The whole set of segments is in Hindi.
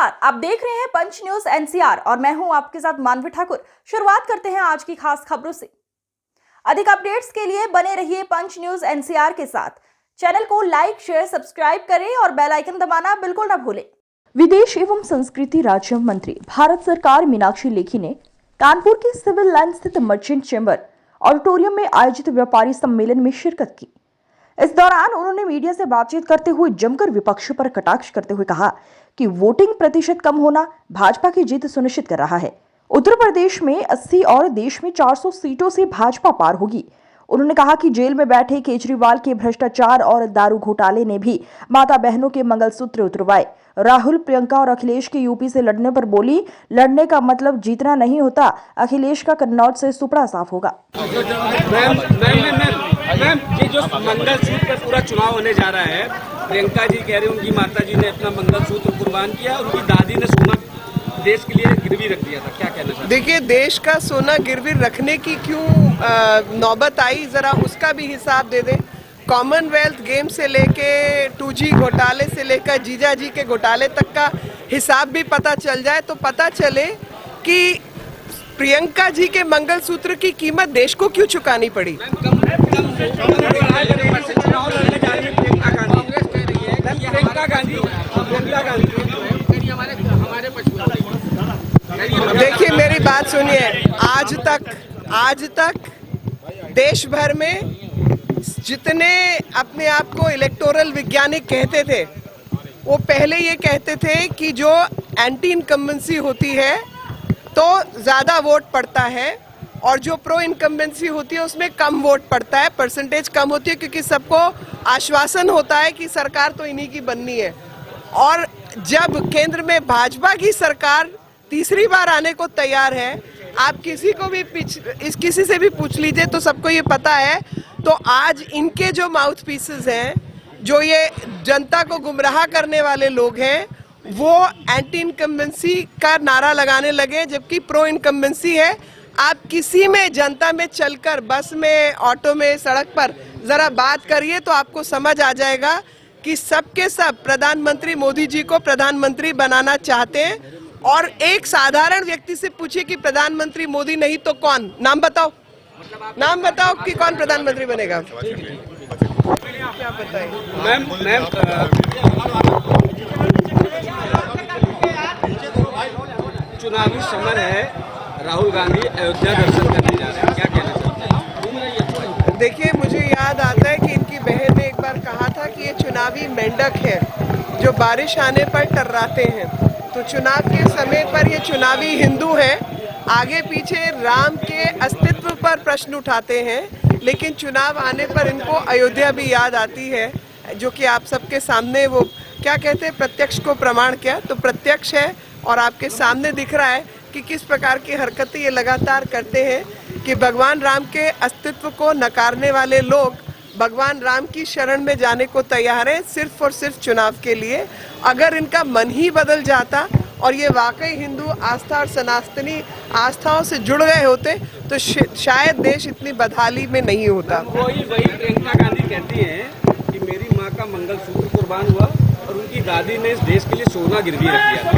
नमस्कार, आप देख रहे हैं पंच न्यूज एनसीआर और मैं हूं आपके साथ मानवी ठाकुर। शुरुआत करते हैं आज की खास खबरों से। अधिक अपडेट्स के लिए बने रहिए पंच न्यूज एनसीआर के साथ। चैनल को लाइक, शेयर, सब्सक्राइब करें और बेल आइकन दबाना बिल्कुल न भूलें। विदेश एवं संस्कृति राज्य मंत्री भारत सरकार मीनाक्षी लेखी ने कानपुर के सिविल लाइन स्थित मर्चेंट चैम्बर ऑडिटोरियम में आयोजित व्यापारी सम्मेलन में शिरकत की। इस दौरान उन्होंने मीडिया से बातचीत करते हुए जमकर विपक्ष पर कटाक्ष करते हुए कहा कि वोटिंग प्रतिशत कम होना भाजपा की जीत सुनिश्चित कर रहा है। उत्तर प्रदेश में 80 और देश में 400 सीटों से भाजपा पार होगी। उन्होंने कहा कि जेल में बैठे केजरीवाल के भ्रष्टाचार और दारू घोटाले ने भी माता बहनों के मंगलसूत्र उतरवाए। राहुल, प्रियंका और अखिलेश के यूपी से लड़ने पर बोली, लड़ने का मतलब जीतना नहीं होता। अखिलेश का कन्नौज से सुपड़ा साफ होगा। मैम, ये जो मंगलसूत्र पर पूरा चुनाव होने जा रहा है, प्रियंका जी कह रहे हैं उनकी माता जी ने अपना मंगलसूत्र कुर्बान किया, उनकी दादी ने सोना देश के लिए गिरवी रख दिया था। क्या कहना चाहते हैं? देखिए, देश का सोना गिरवी रखने की क्यों नौबत आई, जरा उसका भी हिसाब दे दें। कॉमनवेल्थ गेम से लेके 2G घोटाले से लेकर जीजा जी के घोटाले तक का हिसाब भी पता चल जाए तो पता चले कि प्रियंका जी के मंगलसूत्र की कीमत देश को क्यों चुकानी पड़ी। देखिए, मेरी बात सुनिए। आज तक देश भर में जितने अपने आप को इलेक्टोरल वैज्ञानिक कहते थे, वो पहले ये कहते थे कि जो एंटी इनकम्बेंसी होती है तो ज़्यादा वोट पड़ता है और जो प्रो इनकम्बेंसी होती है उसमें कम वोट पड़ता है, परसेंटेज कम होती है, क्योंकि सबको आश्वासन होता है कि सरकार तो इन्हीं की बननी है। और जब केंद्र में भाजपा की सरकार तीसरी बार आने को तैयार है, आप किसी से भी पूछ लीजिए तो सबको ये पता है। तो आज इनके जो माउथ पीसेस हैं, जो ये जनता को गुमराह करने वाले लोग हैं, वो एंटी इनकम्बेंसी का नारा लगाने लगे, जबकि प्रो इनकम्बेंसी है। आप किसी में जनता में चलकर, बस में, ऑटो में, सड़क पर जरा बात करिए तो आपको समझ आ जाएगा कि सबके सब प्रधानमंत्री मोदी जी को प्रधानमंत्री बनाना चाहते हैं। और एक साधारण व्यक्ति से पूछिए कि प्रधानमंत्री मोदी नहीं तो कौन, नाम बताओ कि कौन प्रधानमंत्री बनेगा। क्या बताइए मैम, चुनावी समय है, राहुल गांधी अयोध्या दर्शन करने जा रहे हैं, क्या कहना चाहते हैं? देखिए, मुझे याद आता है कि इनकी बहन ने एक बार कहा था कि ये चुनावी मेंढक है जो बारिश आने पर टर्राते हैं। तो चुनाव के समय पर ये चुनावी हिंदू हैं, आगे पीछे राम के अस्तित्व पर प्रश्न उठाते हैं, लेकिन चुनाव आने पर इनको अयोध्या भी याद आती है, जो कि आप सबके सामने वो क्या कहते हैं, प्रत्यक्ष को प्रमाण क्या, तो प्रत्यक्ष है और आपके सामने दिख रहा है कि किस प्रकार की हरकतें ये लगातार करते हैं कि भगवान राम के अस्तित्व को नकारने वाले लोग भगवान राम की शरण में जाने को तैयार हैं, सिर्फ और सिर्फ चुनाव के लिए। अगर इनका मन ही बदल जाता और ये वाकई हिंदू आस्था और सनातनी आस्थाओं से जुड़ गए होते तो शायद देश इतनी बदहाली में नहीं होता। वही प्रियंका गांधी कहती हैं कि मेरी माँ का मंगलसूत्र कुर्बान हुआ और उनकी दादी ने इस देश के लिए सोना गिरवी रख दिया था।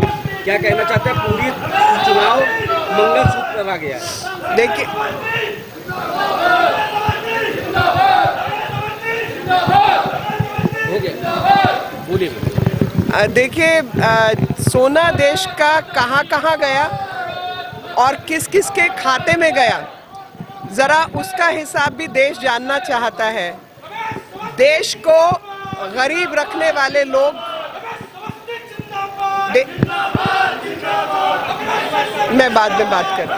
क्या कहना चाहते हैं? पूरी चुनाव मंगलसूत्र आ गया है। देखिए, हो गया, बोलिए। देखिए, सोना देश का कहाँ गया और किस किस के खाते में गया, जरा उसका हिसाब भी देश जानना चाहता है। देश को गरीब रखने वाले लोग मैं बाद में बात करूँ।